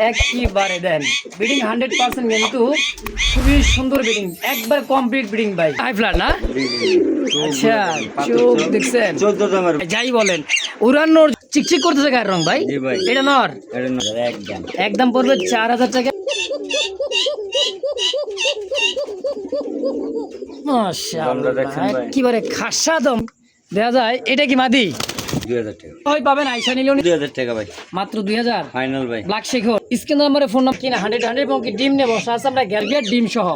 একবারে দেন ব্রিডিং 100% কিন্তু খুবই সুন্দর ব্রিডিং, একবার কমপ্লিট ব্রিডিং ভাই। হাই ফ্লার না? আচ্ছা, চোখ দেখছেন? যাই বলেন, উড়ানোর চিকচিক করতেছে গায়ের রং ভাই। এটা নর, একদম পড়বে 4000 টাকা। মাশাআল্লাহ, একেবারে খাসা দম দেয়া যায়। এটা কি মাদি? 2000 টাকা ওই পাবেন, আইসা নিলেও 2000 টাকা ভাই, মাত্র 2000 ফাইনাল ভাই। ব্ল্যাক শেখর স্ক্রিন নাম্বারে ফোন নাম্বার কিনা 100 এবং কি ডিম নেব সাথে আমরা গ্যারবিয়ার ডিম সহ।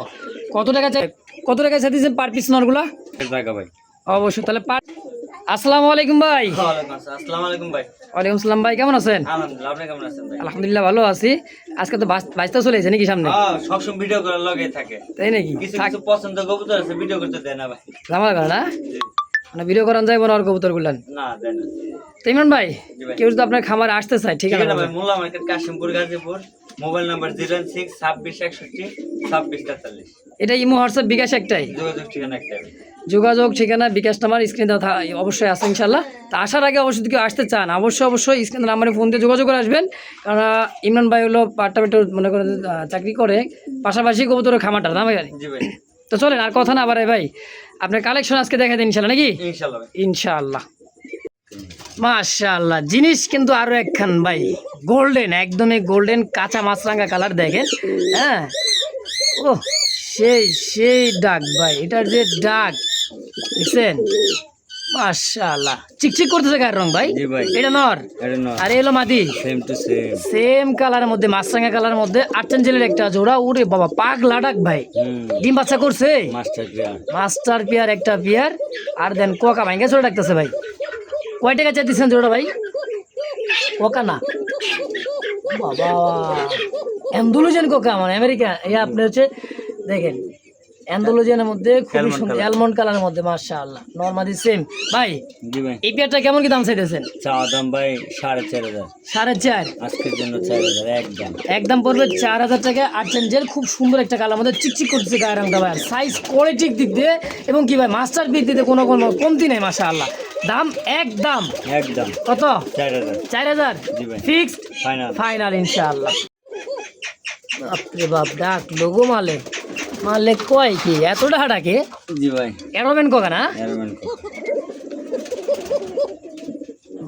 কত টাকা চাই, কত টাকা চাই দিয়েছেন পার পিস নরগুলা? টাকা ভাই অবশ্যই। তাহলে পার। আসসালামু আলাইকুম ভাই। আসসালামু আলাইকুম ভাই। ওয়ালাইকুম আসসালাম ভাই, কেমন আছেন? আলহামদুলিল্লাহ, আপনি কেমন আছেন ভাই? আলহামদুলিল্লাহ ভালো আছি। আজকে তো বাইশটা চলে এসেছে নাকি সামনে? হ্যাঁ, সবসময় ভিডিও করার লগে থাকে। তাই নাকি? কিছু কিছু পছন্দ কবুতর আছে, ভিডিও করতে দেয় না ভাই। জামাল করে না মানে ভিডিও করান যায় বড় কবুতর গুলান না দেয় না। তো ইমরান ভাই, কেউ যদি আপনার খামারে আসতে চায় ঠিক আছে ভাই? Molla market, Kashimpur, Gazipur. Mobile number 06 26 61 26 43। এটা ইমো হোয়াটসঅ্যাপ বিকাশ একটাই? যোগাযোগ ঠিকানা একটাই। যোগাযোগ ঠিকানা বিকাশ নাম্বার স্ক্রিনে অবশ্যই আছে ইনশাল্লাহ। তা আসার আগে অবশ্যই কেউ আসতে চান অবশ্যই স্ক্রিন নাম্বারে ফোন দিয়ে যোগাযোগ করে আসবেন। কারণ ইমরান ভাই হলো পার্ট টাইম মনে করেন চাকরি করে, পাশাপাশি কবুতরের খামারটা দামে গাড়ি। তো চলেন আর কথা না বাড়াই ভাই, আপনার কালেকশন আজকে দেখা দেন ইনশাল্লাহ নাকি? ইনশাল্লাহ। মাশাআল্লাহ, জিনিস কিন্তু আরো একখান ভাই, গোল্ডেন, একদমই গোল্ডেন কাঁচা মাছরাঙ্গা কালার দেখেন। হ্যাঁ, ও সেই সেই ডাক ভাই, এটার যে ডাক দেখছেন? মাশাআল্লাহ, চিকচিক করতেছে গায়ের রং ভাই। এটা নর, আর এলো মাদি। সেম কালারের মধ্যে, মাছরাঙ্গা কালারের মধ্যে আর্চেঞ্জেলের একটা জোড়া। উরে বাবা, পাগলা ডাক ভাই। ডিম বাচ্চা করছে, মাস্টার পিয়ার একটা পিয়ার। আর দেন কোকা ভাঙ্গা চলে ডাকতেছে ভাই। কয় টাকা চাইতেছেন জোড়া ভাই? কোকা না বাবা, অ্যান্ডালুজিয়ান কোকা, মানে আমেরিকা। এই আপনি হচ্ছে দেখেন অ্যান্ডালুজিয়ানের মধ্যে খুবই সুন্দর অ্যালমন্ড কালারের মধ্যে। মাশাআল্লাহ, নরমালি সেম ভাই। এই পেয়ারটা কেমন কি দাম চাইতেছেন? চাওয়া দাম ভাই 4500। 4.5 আজকের জন্য 4000 একদম। একদম পড়বে 4000 টাকা। আর্জেন্টের খুব সুন্দর একটা কালার মধ্যে চিকচিক করতেছে গায়ের রংটা ভাই। সাইজ কোয়ালিটির দিক দিয়ে এবং কি ভাই মাস্টার পিস দিতে কোনো কমতি নেই। মাশাআল্লাহ, দাম একদম কত? 4000 ফিক্সড, ফাইনাল ইনশাআল্লাহ। বাপরে বাপ, ডাক লোগো মালে কয় কি এতটা ডাকে? জি ভাই, এরোবেন কোকা না?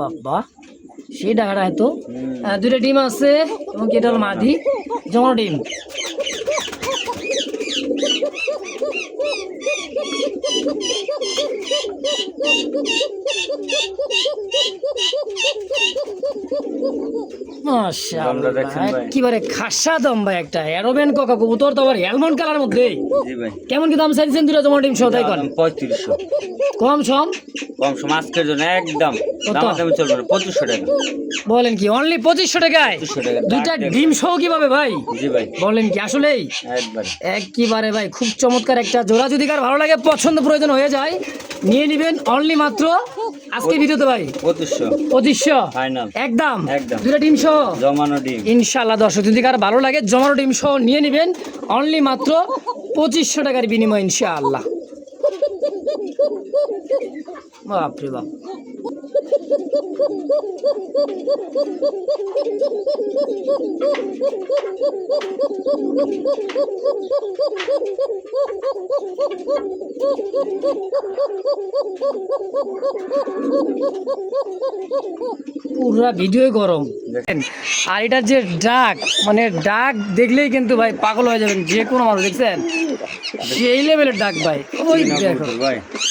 বাবা, সেই ডাকাটা এত। দুইটা ডিম আছে এবং কি এটা হলো মাদি, জমানো ডিম। একেবারে খাসা দম ভাই, একটা এরোবেন কোকা কবুতর, তো আবার অ্যালমন্ড কালার মধ্যে। কেমন কি দাম চাইছেন দুটো জমা ডিম সহ? তাই করেন 3500 কম সম আজকের জন্য একদম দামাদামি চলবে না, 2500 টাকা। বলেন কি? অনলি 2500 টাকায় দুইটা ডিম সহ কিভাবে ভাই? জি ভাই, বলেন কি? আসলেই একবারে ভাই খুব চমৎকার একটা জোড়া। যদি কার ভালো লাগে, পছন্দ প্রয়োজন হয়ে যায়, নিয়ে নিবেন অনলি মাত্র আজকে ভিডিওতে ভাই 2500 ফাইনাল একদম। দুইটা ডিম সহ জমানো ডিম ইনশাআল্লাহ। দর্শক যদি কার ভালো লাগে, জমানো ডিম সহ নিয়ে নিবেন অনলি মাত্র 2500 টাকার বিনিময় ইনশাআল্লাহ। বাপরে বাপ, পুরা ভিডিও গরম। আর এটার যে ডাক, মানে ডাক দেখলেই কিন্তু ভাই পাগল হয়ে যাবেন যে কোনো মানুষ। দেখছেন সেই লেভেলের ডাক ভাই। ওই দেখো,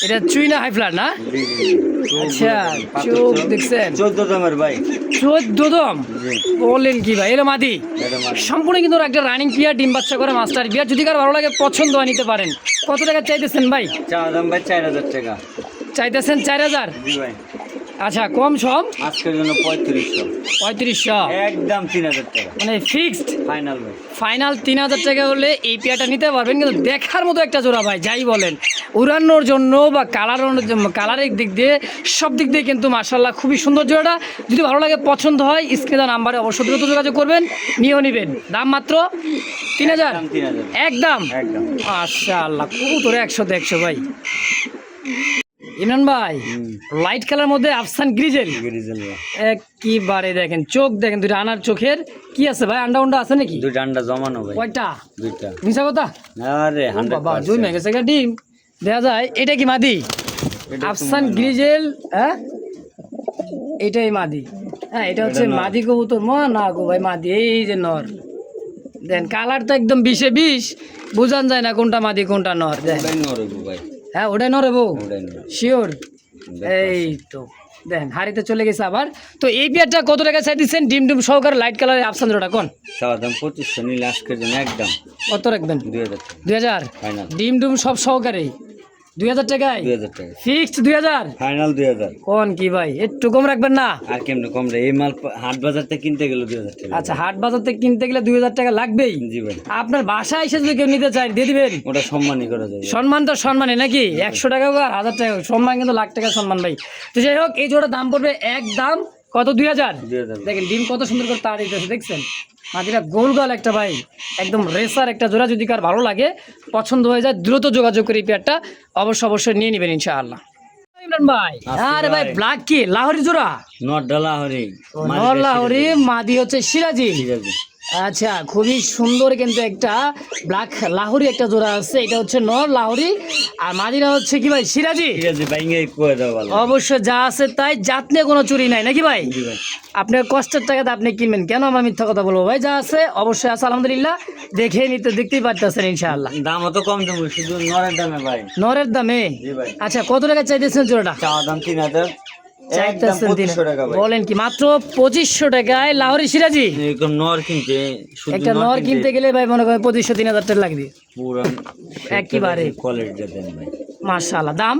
এটা চুইনা হাই ফ্লার না? আচ্ছা, চোখ দেখছেন? 14 দামের ভাই। 14 দাম? বলেন কি ভাই? এলো মাদি সম্পূর্ণ কিন্তু একটা রানিং পিয়ার, ডিম বাচ্চা করে মাস্টার পিয়ার। যদি কার ভালো লাগে, পছন্দ হয় নিতে পারেন। কত টাকা চাইতেছেন ভাই? চাওয়া দাম ভাই 4000 টাকা চাইতেছেন। 4000? জি ভাই। আচ্ছা, কম সম আজকের জন্য 3500 একদম 3000 টাকা, মানে ফিক্সড ফাইনাল ভাই। ফাইনাল 3000 টাকা হলে এই পেয়ারটা নিতে পারবেন। কিন্তু দেখার মতো একটা জোড়া ভাই, যাই বলেন উড়ানোর জন্য বা কালারের দিক দিয়ে, সব দিক দিয়ে কিন্তু মাশাআল্লাহ খুবই সুন্দর জোড়াটা। যদি ভালো লাগে, পছন্দ হয়, স্ক্রিনে নাম্বারে অবশ্যই দ্রুত যোগাযোগ করবেন, নিয়েও নেবেন। দাম মাত্র 3000 একদম। মাশাআল্লাহ, কবুতরে 100 ভাই। ইমরান ভাই লাইট কালার মধ্যে আফসান গ্রিজেল গ্রিজেল ভাই। একবারে দেখেন চোখ দেখেন দুইটা আনার চোখের কি আছে ভাই আন্ডা উন্ডা আছে নাকি দুইটা আন্ডা জমানো ভাই। কয়টা দুইটা। মিছা কথা আরে ও বাবা দুই মেগেছে একটা ডিম দেখা যায় এটা কি মাদি আফসান গ্রিজেল হ্যাঁ এটাই মাদি হ্যাঁ এটা হচ্ছে মাদি কবুতর না গো ভাই মাদি এই যে নর দেন কালার তো একদম 20-20 বোঝান যায় না কোনটা মাদি কোনটা নর দেন ভাই। হ্যাঁ ওটাই নর বউ ওটাই না। শিওর এই তো দেন হাড়িতে চলে গেছে আবার তো এই পেয়ারটা কত টাকা চাই দিচ্ছেন ডিম ডিম সহকারে লাইট কালারের আফসান জোড়াটা কোন চাওয়া দাম 2500 নিলে আজকের জন্য একদম কত রাখবেন 2000 2000 ফাইনাল। ডিম ডুম সব সহকারে 2000 টাকায় 2000 টাকা ফিক্সড 2000 ফাইনাল 2000। কোন কি ভাই একটু কম রাখবেন না আর কেমনে কম রে এই মাল হাট বাজার থেকে কিনতে গেলে 2000 টাকা। আচ্ছা হাট বাজার থেকে কিনতে গেলে 2000 টাকা লাগবেই জি ভাই। আপনার বাসায় এসে যদি কেউ নিতে চায় দিয়ে দিবেন ওটা সম্মানই করা যায়। সম্মান তো সম্মানই নাকি 100 টাকা হোক আর 1000 টাকা হোক, সম্মান কিন্তু লাখ টাকা সম্মান ভাই তো যাই হোক এই জোড়া দাম পড়বে এক দাম কত 2000 2000। দেখেন ডিম কত সুন্দর করে তাড় দিতেছে দেখছেন মাটিটা গোল গোল একটা ভাই একদম রেসার একটা জোড়া যদি কার ভালো লাগে পছন্দ হয়ে যায় দ্রুত যোগাযোগ করে এই পেয়ারটা অবশ্যই নিয়ে নেবেন ইনশাআল্লাহ ইমরান ভাই আরে ভাই ব্ল্যাক কি লাহোরি জোড়া নট ডালা হরি নর লাহোরি মাদি হচ্ছে সিরাজি ঠিক আছে। আচ্ছা খুবই সুন্দর কিন্তু একটা ব্ল্যাক লাহোরি একটা জোড়া আছে এটা হচ্ছে নর লাহোরি আর মাদিরা হচ্ছে কি ভাই সিরাজি ঠিক আছে ভাই ইংরেজি কয়ে দাও ভালো। অবশ্য যা আছে তাই জাত নিয়ে কোনো চুরি নাই নাকি ভাই জি ভাই। আপনার কষ্টের টাকাতে আপনি কিনবেন কেন আমার মিথ্যা কথা বলবো ভাই যা আছে অবশ্যই আছে আলহামদুলিল্লাহ দেখে দেখতেই পারতেছেন ইনশাআল্লাহ দাম অত কম দেবো শুধু নরের দামে ভাই। নরের দামে জি ভাই। আচ্ছা কত টাকা চাইতেছেন জোড়াটা চাওয়া দাম 3000 একদম চাইতেছেন 2500 টাকা ভাই। বলেন কি মাত্র 2500 টাকায় লাহোরি সিরাজি এরকম নর কিনতে শুধু একটা নর কিনতে গেলে ভাই মনে করেন 2500-3000 টাকা লাগবে পুরো একেবারে কোয়ালিটিটা দেন ভাই। মাশাআল্লাহ দাম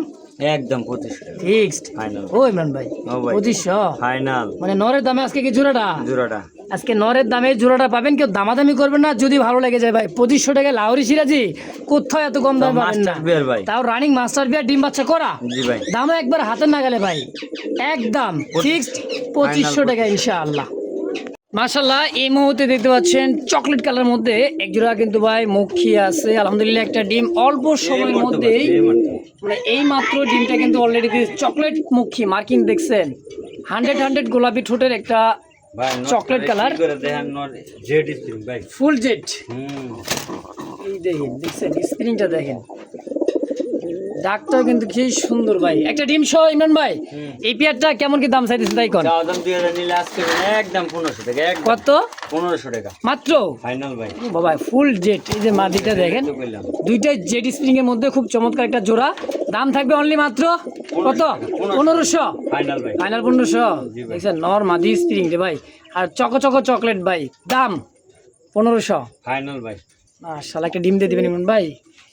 একদম 2500 টাকা ফিক্সড ফাইনাল। ও ইমরান ভাই ও ভাই 2500 ফাইনাল মানে নরের দামে আজকে কি জোড়াটা জোড়াটা। আজকে নরের দামে জোড়াটা পাবেন কেউ দামাদামি করবেন না যদি ভালো লেগে যায় ভাই 2500 টাকা লাহোরি সিরাজি কোথাও এত কম দামে পাবেন না মাস্টার বিয়ার ভাই। তাও রানিং মাস্টার বিয়ার ডিম বাচ্চা করা জি ভাই। দামও একবার হাতের নাগালে ভাই একদম ফিক্সড 2500 টাকা ইনশাআল্লাহ মাশাআল্লাহ এই মুহূর্তে দেখতে পাচ্ছেন চকলেট কালার মধ্যে এক জোড়া কিন্তু ভাই মুখী আছে আলহামদুলিল্লাহ একটা ডিম অল্প সময়ের মধ্যেই মানে এই মাত্র ডিমটা কিন্তু অলরেডি চকলেট মুখী মার্কিং দেখছেন 100 গোলাপি ঠোঁটের একটা ভাই চকলেট কালার করে দেখেন নর জেড স্প্রিং ভাই। ফুল জেট হুম এই দেখেন দেখছেন স্ক্রিনটা দেখেন ডাকটাও কিন্তু কি সুন্দর ভাই একটা ডিম সহ ইমরান ভাই এই পেয়ারটা কেমন কি দাম চাইতেছেন তাই কোন চাওয়া দাম 2000 নিলে আজকে একদম 1500 টাকা একদম কত 1500 টাকা মাত্র ফাইনাল ভাই। ও বাবা ফুল জেট এই যে মাদিটা দেখেন তো কইলাম দুইটাই জেট স্প্রিং এর মধ্যে খুব চমৎকার একটা জোড়া দাম থাকবে অনলি মাত্র কত 1500 ফাইনাল ভাই। ফাইনাল 1500 দেখছেন নর মাদি স্প্রিং রে ভাই আর চকো চকলেট ভাই দাম 1500 ফাইনাল ভাই। মাশাআল্লাহ একটা ডিম দিয়ে দিবেন ইমরান ভাই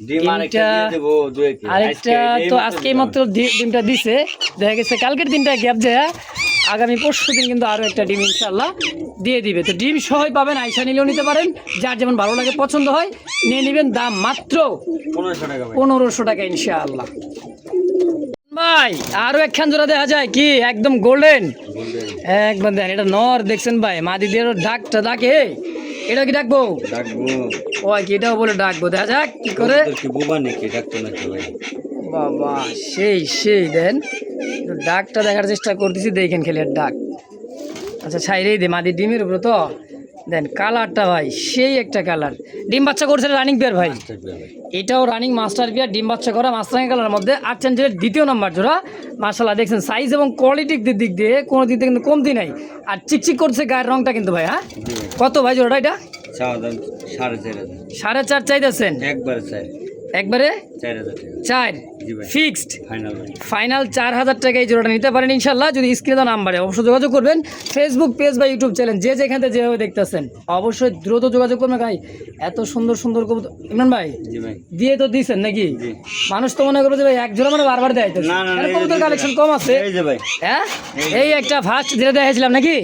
ডিম আরেকটা দিয়ে দেবো দুই কি আরেকটা তো আজকে মাত্র ডিমটা দিছে দেখা গেছে কালকের দিনটা গ্যাপ যায় আগামী পরশু দিন কিন্তু আরো একটা ডিম ইনশাআল্লাহ দিয়ে দিবে তো ডিম সহই পাবেন আইসা নিলেও নিতে পারেন যার যেমন ভালো লাগে পছন্দ হয় নিয়ে নেবেন দাম মাত্র 1500 টাকা ভাই। 1500 টাকা ইনশাআল্লাহ ভাই আরো একখান জোড়া দেখা যায় কি একদম গোল্ডেন একদম দেন এটা নর দেখছেন ভাই মাদিদের ডাকটা ডাকে এটা কি ডাকবো ডাকবো ও কি এটাও বলে ডাকবো দেখা যাক কি করে তোর কি বোবা নাকি ডাকতো নাকি ভাই। বাবা সেই দেন একটু ডাকটা দেখার চেষ্টা করতেছি দেখেন খেলে ডাক আচ্ছা ছাইরেই দে মাদি ডিমের উপরে তো দেন কালারটা ভাই সেই একটা কালার ডিম বাচ্চা করছে রানিং পেয়ার ভাই এটাও রানিং মাস্টার পেয়ার ডিম বাচ্চা করা মাস্টার কালারের মধ্যে আর্চেন্টের দ্বিতীয় নাম্বার জোড়া মাশাআল্লাহ দেখছেন সাইজ এবং কোয়ালিটির দিক দিয়ে কোনো দিক দিয়ে কিন্তু কমতি নাই আর চিকচিক করছে গায়ের রংটা কিন্তু ভাই হ্যাঁ কত ভাই জোড়াটা এটা চাওয়া দাম 4500 4.5 চাইতেছেন একবার চাই একবারে 4000 টাকা 4 জি ভাই। ফিক্সড ফাইনাল ভাই। ফাইনাল 4000 টাকা এই জোড়াটা নিতে পারেন ইনশাল্লাহ যদি স্ক্রিনে দেওয়া নাম্বারে অবশ্যই যোগাযোগ করবেন ফেসবুক পেজ বা ইউটিউব চ্যানেল যে যেখান থেকে যেভাবে দেখতেছেন অবশ্যই দ্রুত যোগাযোগ করবেন ভাই এত সুন্দর সুন্দর কবুতর ইমরান ভাই জি ভাই। দিয়ে তো দিছেন নাকি জি। মানুষ তো মনে করবে যে ভাই এক জোড়া মানে বারবার দেয় তো না, এই যে কবুতর কালেকশন কম আছে এই যে ভাই হ্যাঁ এই একটা ফার্স্ট যেটা দেখাইছিলাম নাকি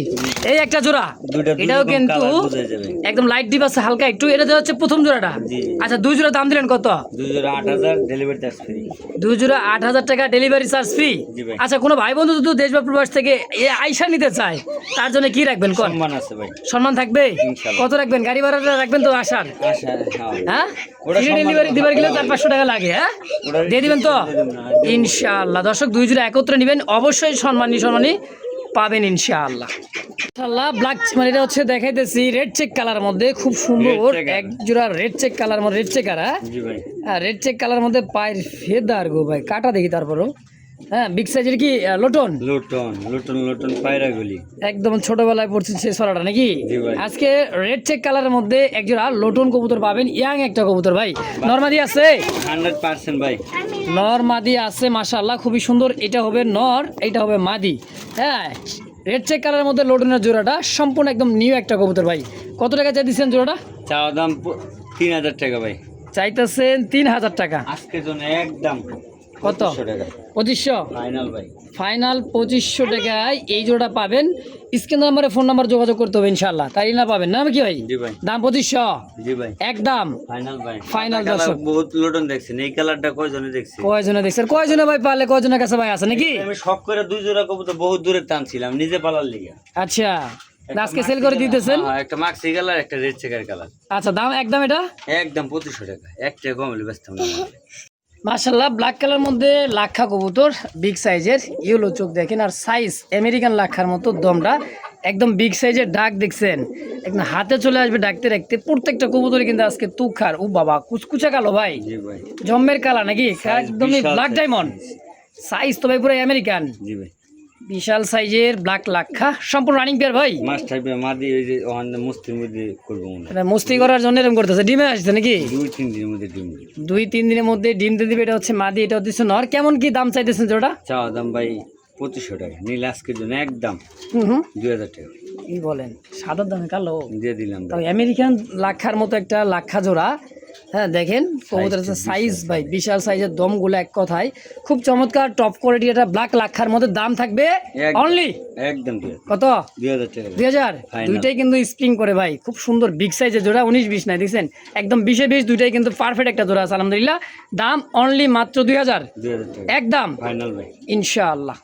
এই একটা জোড়া দুইটা এটাও দুই রকম কিন্তু colour বোঝা যাবে। একদম লাইট ডিপ আছে হালকা একটু এটা হচ্ছে প্রথম জোড়াটা জি। আচ্ছা দুই জোড়া দাম দিলেন কত 2000 8000 ডেলিভারি চার্জ ফ্রি দুই জোড়া 8,000 টাকা ডেলিভারি চার্জ ফ্রি। জি ভাই। আচ্ছা কোনো ভাই বন্ধু যদি দেশ বা প্রবাস থেকে এ আইসা নিতে চায় তার জন্য কি রাখবেন কোন? সম্মান আছে ভাই। সম্মান থাকবে? ইনশাআল্লাহ। কত রাখবেন? গাড়ি ভাড়াটা রাখবেন তো আসার? আশা হ্যাঁ ওটা সম্মান ডেলিভারি দিবার গেলে 400-500 টাকা লাগে, হ্যাঁ ওটা দিয়ে দিবেন তো দিয়ে দেব না, দেব। ইনশাআল্লাহ। দর্শক দুই জোড়া একত্রে নেবেন, অবশ্যই সম্মানী পাবেন ইনশাআল্লাহ। ইনশাআল্লাহ ব্ল্যাক মানে এটা হচ্ছে দেখাইতেছি রেড চেক কালার মধ্যে খুব সুন্দর Red check এক জোড়া রেড চেক কালার মধ্যে রেড চেক জি ভাই। রেড চেক কালার মধ্যে পায়ের ফেদার গো ভাই, কাটা দেখি তারপরও। হ্যাঁ বিগ সাইজের কি লোটন? লুটন পায়রা গুলি। একদম ছোটবেলায় পড়ছেন সেই ছড়াটা নাকি? জি ভাই। আজকে রেড চেক কালারের মধ্যে একজোড়া লোটন কবুতর পাবেন, ইয়াং একটা কবুতর ভাই। নরমাদি আছে? 100% ভাই। নর মাদি আছে মাশাআল্লাহ, খুবই সুন্দর। এটা হবে নর, এটা হবে মাদি। হ্যাঁ রেড চেক কালারের মধ্যে লোটনের জোড়াটা সম্পূর্ণ একদম নিউ একটা কবুতর ভাই। কত টাকা চাই দিচ্ছেন জোড়াটা? চাওয়া দাম 3000 টাকা ভাই। চাইতেছেন 3000 টাকা। আজকের জন্য একদম কত? 2500 টাকা 2500 ফাইনাল ভাই। ফাইনাল 2500 টাকায় এই জোড়া পাবেন। স্ক্রিন নাম্বারে ফোন নাম্বার যোগাযোগ করতে হবে ইনশাআল্লাহ, তাই না পাবেন না কি ভাই? জি ভাই। দাম 2500 জি ভাই। একদম ফাইনাল ভাই। Final কালার দর্শক। বহুত লুটন দেখছেন, এই কালারটা কয়জনে দেখছি? কয়জনে দেখছেন? কয়জনে ভাই পালে? কয়জনের কাছে ভাই আছে নাকি? আমি শখ করে 2 জোড়া কবুতর বহুত দূরে টানছিলাম নিজে পালার লিগে। আচ্ছা আজকে সেল করে দিতেছেন? হ্যাঁ, একটা মাক্সি কালার একটা রেড চেকার কালার। আচ্ছা দাম একদম এটা একদম 2500 টাকা, এক টাকা কম হলে ব্যস্ত না। মাশাআল্লাহ ব্ল্যাক কালার মধ্যে লাক্ষা কবুতর, বিগ সাইজের, ইয়েলো চোখ দেখেন আর সাইজ আমেরিকান লাক্ষার মতো দমটা, একদম বিগ সাইজের ডাক দেখছেন, একদম হাতে চলে আসবে ডাকতে রাখতে। প্রত্যেকটা কবুতরই কিন্তু আজকে তুখার। ও বাবা কুচকুচা কালো ভাই, জি ভাই। জম্মের কালা নাকি? Size একদমই বিশাল ব্ল্যাক size। ডায়মন্ড সাইজ তো ভাই পুরো আমেরিকান। জি ভাই। বিশাল সাইজের ব্ল্যাক লাক্ষা, সম্পূর্ণ রানিং পেয়ার ভাই। মাছ থাকবে মাদি, ওই যে ওখানে মুস্তির মধ্যে করবো মনে হয়। এটা মস্তি করার জন্য এরকম করতেছে। ডিমে আসছে নাকি? 2-3 দিনের মধ্যে ডিম দিবে। 2-3 দিনের মধ্যে ডিম দিয়ে দিবে। এটা হচ্ছে মাদি, এটা হচ্ছে নর। কেমন কি দাম চাইতেছেন জোড়া? চাওয়া দাম ভাই 2500 টাকা, নীল আজকের জন্য একদম হুম 2000 টাকা কি বলেন, সাদার দামে কালো? দিয়ে দিলাম ভাই। তবে আমেরিকান লাক্ষার মতো একটা লাক্ষা জোড়া। হ্যাঁ দেখেন কবুতরের সাইজ ভাই বিশাল সাইজের, দমগুলো এক কথায় খুব চমৎকার টপ কোয়ালিটি। এটা ব্ল্যাক লাক্ষার মধ্যে দাম থাকবে একদম। অনলি একদম 2000 কত? 2000 টাকা। 2000। Final। দুইটাই কিন্তু স্প্রিং করে ভাই, খুব সুন্দর বিগ সাইজের জোড়া। 19-20 নাই দেখছেন, একদম 20-20 দুইটাই কিন্তু পারফেক্ট একটা জোড়া আছে আলহামদুলিল্লাহ। দাম অনলি মাত্র 2000 টাকা একদম ফাইনাল ভাই। ইনশাআল্লাহ।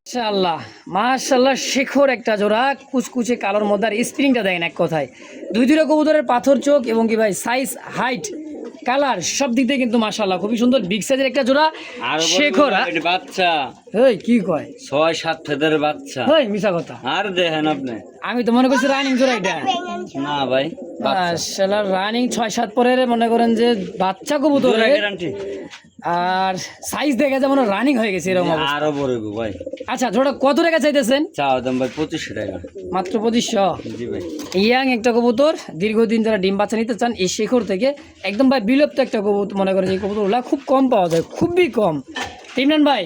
মাশাআল্লাহ মাশাআল্লাহ শেখর একটা জোড়া, কুচকুচে কালোর মধ্যে। আর স্প্রিংটা দেখেন এক কথায়, দুই দুটো কবুতরের পাথর চোখ এবং কি ভাই সাইজ, হাইট, কালার সব দিক দিয়ে কিন্তু মাশাআল্লাহ খুবই সুন্দর বিগ সাইজের একটা জোড়া আর শেখর। বাচ্চা এই কি কয়? 6-7 ফেদারের বাচ্চা। এই মিছা কথা, আর দেখেন আপনি। আমি তো মনে করছি রানিং জোড়া এটা। না ভাই, মাশাআল্লাহ রানিং 6-7 পরের মনে করেন যে বাচ্চা কবুতর, গ্যারান্টি। আর সাইজ দেখে যেমন রানিং হয়ে গেছে এরকম অবস্থা। আরো বড় গো ভাই। আচ্ছা জোড়া কত টাকা চাইতেছেন? চাওয়া দাম ভাই 2500 টাকা। মাত্র 2500। জি ভাই। ইয়াং একটা কবুতর, দীর্ঘদিন যারা ডিম বাচ্চা নিতে চান এই শেখর থেকে, একদম ভাই বিলুপ্ত একটা কবুতর মনে করেন। এই কবুতরগুলো খুব কম পাওয়া যায়, খুবই কম। ইমরান ভাই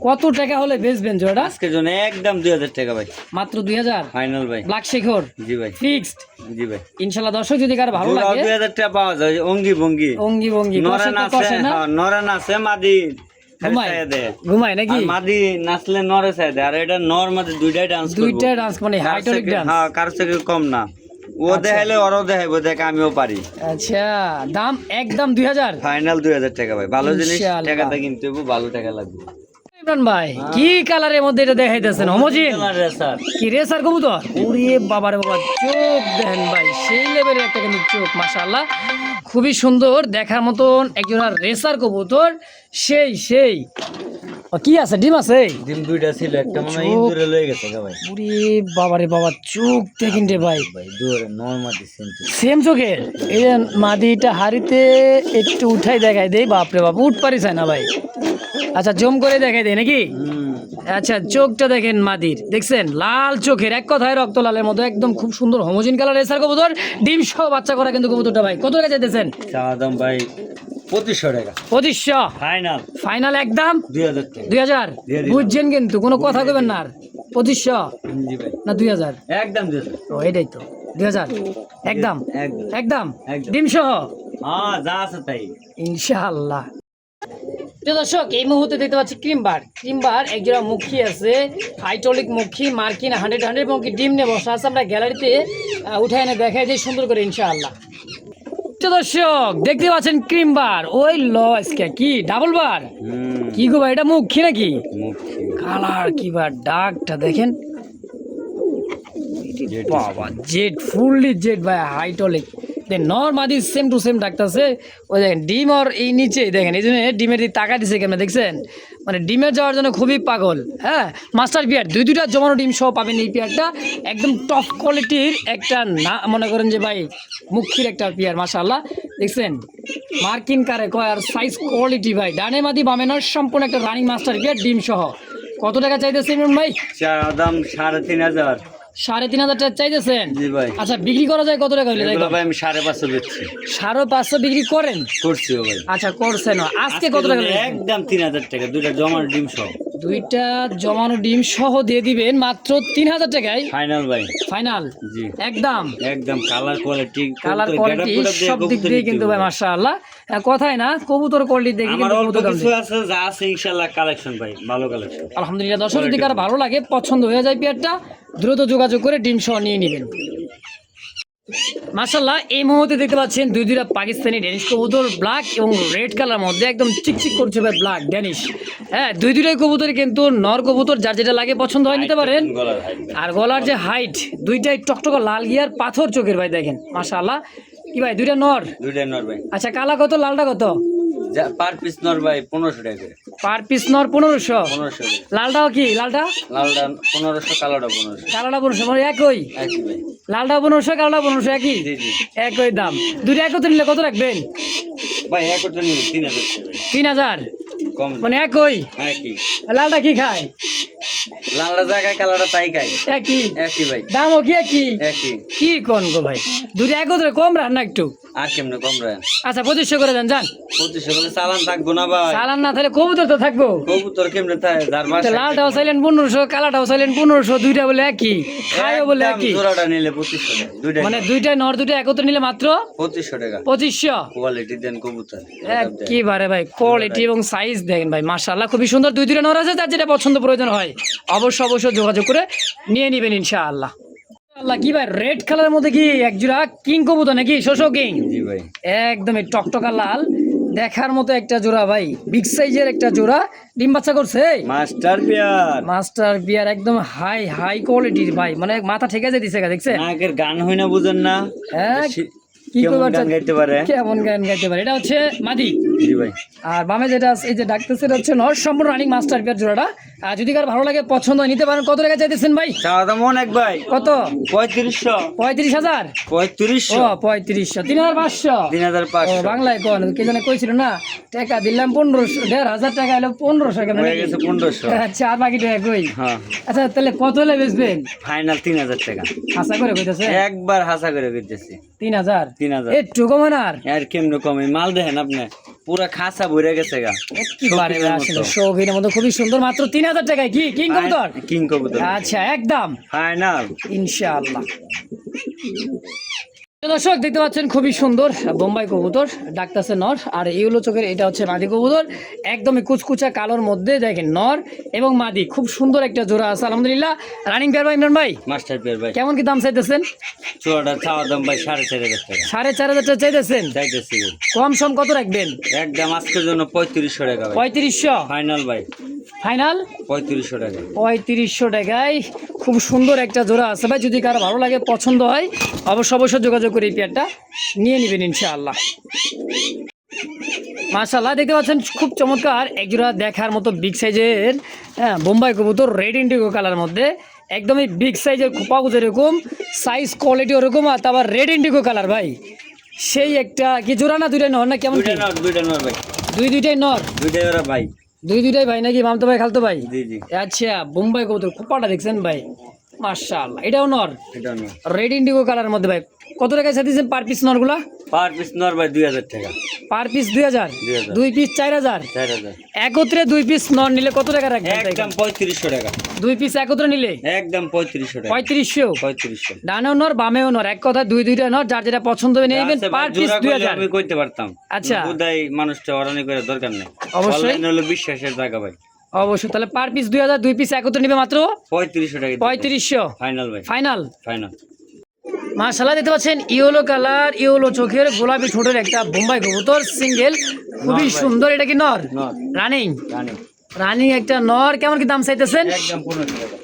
কত টাকা হলে বেচবেন জোড়াটা? আজকের জন্য একদম 2000 টাকা ভাই। মাত্র 2000 ফাইনাল ভাই। ব্ল্যাক শেখর জি ভাই। ফিক্সড জি ভাই। ইনশাআল্লাহ। দর্শক যদি কারো ভালো জোড়াও লাগে 2000 টাকা পাওয়া যায়। অঙ্গি ভঙ্গি অঙ্গি ভঙ্গি নরান আছে, হ্যাঁ, নরান আছে, মাদি খালি ঘুমায় চাইয়া দেয়। ঘুমায় নাকি? আর মাদি নাচলে নরে চাই দেয়। আর এটা নর মাদি দুইটাই ডান্স করবে। দুইটা ডান্স মানে হাইটনিক ডান্স। হ্যাঁ, কার থেকে কম না। ও দেখাইলে ওরও দেখাইবো, দেখ আমিও পারি। আচ্ছা দাম একদম 2000 ফাইনাল 2000 টাকা ভাই। ভালো জিনিস ইনশাআল্লাহ। টাকাটা কিনতে হইব, ভালো টাকা লাগবে। ইমরান ভাই কি কালারের মধ্যে এটা দেখাইতেছেন? হোমোজিন স্যার কি রেসার কবুতর? ওরে বাবারে বাবা, চোখ দেখেন ভাই সেই লেভেলের একটা কিন্তু চোখ মাশাআল্লাহ, খুবই সুন্দর দেখার মতন একজোড়া রেসার কবুতর। সেই সেই কি আছে? ডিম আছে? ডিম দুইটা ছিল, একটা মনে হয় ইন্দুরে লয়ে গেছে গা ভাই। ওরে বাবারে বাবা, চোখ দেখেন রে ভাই, ভাই দুয়ারে নর মাদি সেন্টি। সেম চোখের। এই যে মাদিটা হাড়িতে একটু উঠাই দেখাই দেই, বাপরে বাপ উঠ পারিস না ভাই। আচ্ছা জম করে দেখাই দেয় নাকি? আচ্ছা চোখটা দেখেন মাদির, দেখছেন লাল চোখের, এক কথায় রক্ত লালের মতো, একদম খুব সুন্দর হোমোজিন কালার রেসার কবুতর। ডিম সহ বাচ্চা করা কিন্তু কবুতরটা ভাই। কত টাকা চাইতেছেন? চাওয়া দাম ভাই 2500 টাকা। 2500 ফাইনাল ফাইনাল একদম 2000 টাকা। 2000 দিয়ে দিলাম। বুঝছেন কিন্তু কোনো কথা কইবেন না। আর 2500 জি ভাই। না 2000? একদম 2000। ও এটাই তো 2000 একদম একদম। একদম একদম। ডিম সহ হ্যাঁ, যা আছে তাই। ইনশাআল্লাহ। তো দর্শক এই মুহূর্তে দেখতে পাচ্ছি ক্রিমবার একজোড়া মুখী আছে, হাইটলিক মুখী, মার্কিন 100 এবং কি ডিম নিয়ে বসা আছে। আমরা গ্যালারিতে উঠে এনে দেখাই দিই সুন্দর করে ইনশাআল্লাহ। তো দর্শক দেখতে পাচ্ছেন ক্রিম বার ওই লসকে কি ডাবল বার কি গো ভাই এটা মুখী নাকি কালার কি বার ডাকটা দেখেন বাবা জেড ফুললি জেড ভাই হাইটলিক নর্মালি সেম টু সেম ডাকতেছে ওই দেখেন ডিম আর এই নিচে দেখেন এই জন্য ডিমের দিকে তাকা দিছে কেমন দেখছেন মানে ডিমের যাওয়ার জন্য খুবই পাগল হ্যাঁ মাস্টার পিয়ার দুইটা জমানো ডিম সহ পাবেন এই পিয়ারটা একদম টপ কোয়ালিটির একটা না মনে করেন যে ভাই মুখির একটা পিয়ার মাশাআল্লাহ দেখছেন মার্কিন কারে কয় আর সাইজ কোয়ালিটি ভাই ডানে মাদি বামে নয় সম্পূর্ণ একটা রানিং মাস্টার পিয়ার ডিম সহ কত টাকা চাইতেছে ইমরান ভাই দাম 3,500 3,500 টাকা চাইতেছেন জি ভাই আচ্ছা বিক্রি করা যায় কত টাকা হইলে এগুলো ভাই আমি 550 বেচছি 550 বিক্রি করেন করছি ভাই আচ্ছা করছেন আজকে কত টাকা একদম 3,000 টাকা দুইটা জমানো ডিম সহ দুইটা জমানো ডিম সহ দিয়ে দিবেন মাত্র 3,000 টাকায় ফাইনাল ভাই ফাইনাল জি একদম একদম কালার কোয়ালিটি সব দিক দিয়ে কিন্তু ভাই মাশাআল্লাহ কথাই না কবুতর কোয়ালিটি দেখি আমার কিন্তু অল্প কবুতর কিছু আছে যা আছে ইনশাআল্লাহ কালেকশন ভাই ভালো কালেকশন আলহামদুলিল্লাহ দর্শক যদি কারো ভালো লাগে পছন্দ হয়ে যায় পেয়ারটা দ্রুত যোগাযোগ করে ডিম সহ নিয়ে নেবেন মাশাআল্লাহ এই মুহূর্তে দেখতে পাচ্ছেন দুইটা পাকিস্তানি ড্যানিশ কবুতর ব্ল্যাক এবং রেড কালার মধ্যে একদম চিকচিক করছে ভাই ব্ল্যাক ড্যানিশ হ্যাঁ দুইটাই কবুতর কিন্তু নর কবুতর যার যেটা লাগে পছন্দ হয় নিতে পারেন আর গলার যে হাইট দুইটাই টকটকা লাল গিয়ার পাথর চোখের ভাই দেখেন মাশাআল্লাহ কি ভাই দুইটা নর ভাই আচ্ছা কালা কত লালটা কত পার পিস নর ভাই 1500 টাকা করে পার পিস নর 1500 লালটাও কি লালটা 1500 কালোটা 1500 কালাটা 1500 মানে একই একই ভাই লালটা 1500 কালোটা 1500 একই জি জি একই দাম দুইটা একত্রে নিলে কত রাখবেন ভাই একটা নিলে 3000 3000 কম মানে একই একই লালটা কি খায় লালটা জায়গায় কালোটা তাই খায় একই একই ভাই দামও কি একই একই কি কোন গো ভাই দুইটা একত্রে কম রাখ না একটু আর কেমনে কম রাখেন আচ্ছা 2500 করে দেন যান 2500 বলে চালান থাকবো না ভাই চালান না তাহলে কবুতর তো থাকবো কবুতর কেমনে থাকে যার বাসা লালটাও চাইলেন 1500 কালাটাও চাইলেন 1500 দুইটা বলে একই খায়ও বলে একই জোড়াটা নিলে 2500 টাকা দুইটা মানে দুইটা নর দুইটা একত্রে নিলে মাত্র 2500 টাকা 2500 কোয়ালিটি দেন কবুতর একেবারে ভাই কোয়ালিটি এবং সাইজ দেখেন ভাই মাশাআল্লাহ খুবই সুন্দর দুইটা নর আছে যার যেটা পছন্দ প্রয়োজন হয় অবশ্যই যোগাযোগ করে নিয়ে নেবেন ইনশাআল্লাহ আল্লাহ কি ভাই রেড কালারের মধ্যে কি এক জোড়া কিং কবুতর নাকি শোষো কিং জি ভাই একদমই টকটকা লাল দেখার মতো একটা জোড়া ভাই বিগ সাইজের একটা জোড়া ডিম বাচ্চা করছে মাস্টার বিয়ার একদম হাই কোয়ালিটির ভাই মানে মাথা ঠেকে যেতেছে দেখছেন নাকের গান হয় না বুঝেন না হ্যাঁ কি গান গাইতে পারে কেমন গান গাইতে পারে এটা হচ্ছে মাদি জি ভাই আর বামে যেটা এই যে ডাকতেছে এটা হচ্ছে নর সম্পূর্ণ রানিং মাস্টার বিয়ার জোড়াটা আর যদি কার ভালো লাগে পছন্দ হয় নিতে পারেন কত টাকা চাইতেছেন ভাই চাওয়া দাম অনেক ভাই কত 3500 35,000 3500 ও 3500 3500 3500 বাংলায় কোন কে জানে কইছিল না টাকা দিলাম 1500 1500 টাকা হলো 1500 কেন হয়ে গেছে 1500 আচ্ছা আর বাকি টাকা কই হ্যাঁ আচ্ছা তাহলে কত হলে বেচবেন ফাইনাল 3000 টাকা হাসা করে কইতাছে একবার হাসা করে কইতেছি 3000 একটু কমানার আর কেমনে কমে মাল দেখেন আপনি পুরা খাসা ভরে গেছে গা একেবারে আসলে শৌখিনের মধ্যে খুবই সুন্দর মাত্র 3000 টাকায় কি কিং কবুতর আচ্ছা একদম ফাইনাল ইনশাআল্লাহ দর্শক দেখতে পাচ্ছেন খুবই সুন্দর বোম্বাই কবুতর ডাকতেছে নর আর ইউলো চোখের এটা হচ্ছে মাদি কবুতর একদমই কুচকুচা কালোর মধ্যে দেখেন নর এবং মাদি খুব সুন্দর একটা জোড়া আছে আলহামদুলিল্লাহ রানিং পেয়ার ভাই ইমরান ভাই মাস্টার পেয়ার ভাই কেমন কি দাম চাইতেছেন চোড়াটা চাওয়া দাম ভাই 4500 টাকা 4500 টাকা চাইতেছেন চাইতেছি কম সম কত রাখবেন একদম আজকের জন্য 3500 টাকা ভাই 3500 ফাইনাল ভাই ফাইনাল 3500 টাকা 3500 টাকায় খুব সুন্দর একটা জোড়া আছে ভাই যদি কারো ভালো লাগে পছন্দ হয় অবশ্যই যোগাযোগ করে এই পেয়ারটা নিয়ে নেবেন ইনশাআল্লাহ মাশাআল্লাহ দেখতে পাচ্ছেন খুব চমৎকার এক জোড়া দেখার মতো বিগ সাইজের হ্যাঁ বোম্বাই কবুতর রেড ইন্ডিগো কালার মধ্যে একদমই বিগ সাইজের খোপা যেরকম সাইজ কোয়ালিটি ওরকম আর তারপর রেড ইন্ডিগো কালার ভাই সেই একটা কি জোড়া না দুইটাই নর না কেমন দুইটা নর ভাই দুইটাই নর দুইটাই ওরা ভাই দুইটাই ভাই নাকি মামতো ভাই খালতো ভাই জি জি আচ্ছা বোম্বাই কবুতর খোপাটা দেখছেন ভাই মাশাআল্লাহ এটাও নর এটাও নর রেড ইন্ডিগো কালার মধ্যে ভাই কত টাকায় চাইতেছেন পার পিস নরগুলা পার পিস নর ভাই 2000 টাকা পার পিস 2000 দুই পিস 4000 একত্রে দুই পিস নর নিলে কত টাকা রাখবেন একদম 3500 টাকা দুই পিস একত্রে নিলে একদম 3500 টাকা 3500 ডানেও নর বামেও নর এক কথা দুইটা নর যার যেটা পছন্দ হবে নেবেন পার পিস 2000 আমি কইতে পারতাম আচ্ছা খুদাই মানুষটা অরানি করে দরকার নেই অবশ্যই অনলাইন হলো বিশ্বাসের জায়গা ভাই অবশ্যই তাহলে পার পিস 2000 দুই পিস একত্রে নিবে মাত্র 3500 টাকা 3500 ফাইনাল ভাই ফাইনাল ফাইনাল মাশাআল্লাহ দেখতে পাচ্ছেন ইয়েলো কালার, ইয়েলো চোখের, গোলাপি ঠোঁটের একটা বোম্বাই কবুতর সিঙ্গেল, খুবই সুন্দর। এটা কি নর? নর রানিং রানিং রানিং একটা নর। কেমন কি দাম চাইতেছেন? একদম 1500 টাকা।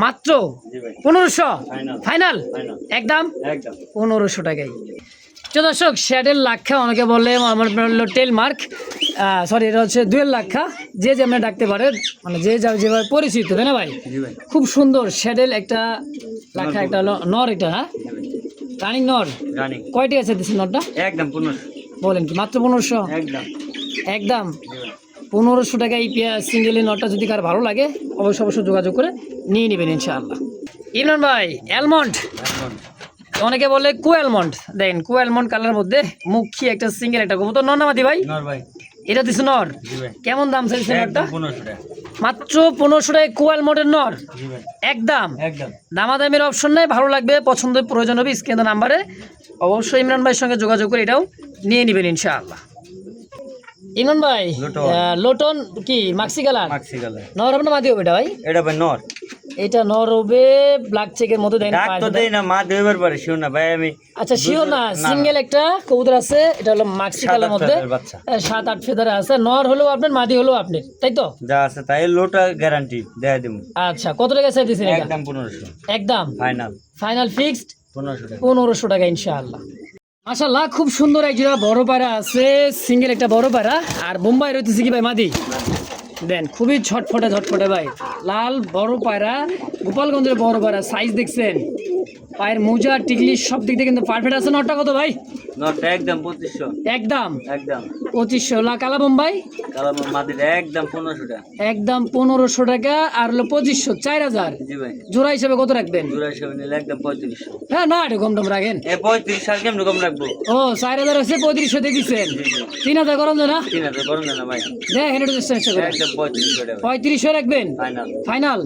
মাত্র জি ভাই 1500 ফাইনাল ফাইনাল ফাইনাল একদম একদম 1500 টাকায়। তো দর্শক শ্যাডেল লাক্ষা অনেকে বলে, আমার হলো টেল মার্ক, সরি এটা হচ্ছে দুয়েল লাক্ষা, যে যেমন ডাকতে পারে, মানে যে যা যেভাবে পরিচিত, তাই না ভাই? জি ভাই খুব সুন্দর শ্যাডেল একটা লাক্ষা, একটা হলো নর, এটা হ্যাঁ জি ভাই রানিং নর। রানিং কয়টি আছে দিচ্ছেন নরটা? একদম 1500 বলেন কি মাত্র 1500? একদম একদম জি ভাই 1500 টাকা এই সিঙ্গেল নটটা যদি কার ভালো লাগে অবশ্যই অবশ্যই যোগাযোগ করে নিয়ে নেবেন ইনশাআল্লাহ। ইমরান ভাই অ্যালমন্ড, এখন অনেকে বলে কো অ্যালমন্ড, দেখেন কো অ্যালমন্ড কালারের মধ্যে মুখী একটা সিঙ্গেল একটা কবুতর, নর নামাদি ভাই? নর ভাই এটা দিছে নর। জি ভাই কেমন দাম চাইছে নরটা? একদম 1500 টাকা। মাত্র 1500 টাকায় কো অ্যালমন্ডের নর জি ভাই একদম। একদম দামাদামির অপশন নাই, ভালো লাগবে পছন্দ প্রয়োজন হবে স্ক্রিনে নাম্বারে অবশ্যই ইমরান ভাইয়ের সঙ্গে যোগাযোগ করে এটাও নিয়ে নেবেন ইনশাআল্লাহ। ইমরান ভাই লোটন। লোটন কি মাক্সি কালার মাক্সি কালার নর হবে না মাদি হবে এটা ভাই? এটা ভাই নর। এটা নর হবে, ব্ল্যাক চেকের মধ্যে দেখেন ডাক তো দেই না, মা দেবার পারে শিও না ভাই। আমি আচ্ছা শিওর না, সিঙ্গেল একটা কবুতর আছে, এটা হলো মাক্সি কালার মধ্যে, বাচ্চা 7-8 ফেদারে আছে। নর হলেও আপনার, মাদি হলেও আপনার, তাই তো? যা আছে তাই লোটা গ্যারান্টি দেয়া দিমু। আচ্ছা কত টাকা চাই দিছেন এটা? একদম 1500 একদম ফাইনাল ফাইনাল ফিক্সড 1500 টাকা। 1500 টাকা ইনশাআল্লাহ। মাশাআল্লাহ খুব সুন্দর এক জোড়া বড় পায়রা আছে, সিঙ্গেল একটা বড় পায়রা, আর বোম্বাই রয়েছে কি ভাই মাদি? দেন খুবই ঝটফটে ঝটফটে ভাই, লাল বড় পায়রা, গোপালগঞ্জের বড় পায়রা, সাইজ দেখছেন, পায়ের মোজা টিকলি সব দিক দিয়ে কিন্তু পারফেক্ট আছে। নটটা কত ভাই? নরটা একদম 2500 একদম একদম 2500। কালা বোম্বাই কালাম মাদির একদম 1500 টাকা। একদম 1500 টাকা, আর হলো 2500, 4000 জি ভাই জোড়া হিসেবে কত রাখবেন? জোড়া হিসেবে নিলে একদম 3500। হ্যাঁ না একটু কম টম রাখেন। এ 35 আর কেমন কম রাখবো? ও 4000 হচ্ছে 3500 দিয়ে দিচ্ছেন, 3000 করেন না? 3000 বড় না ভাই দেখেন একটু চেষ্টা করে একদম 3500 টাকা 3500 রাখবেন ফাইনাল ফাইনাল।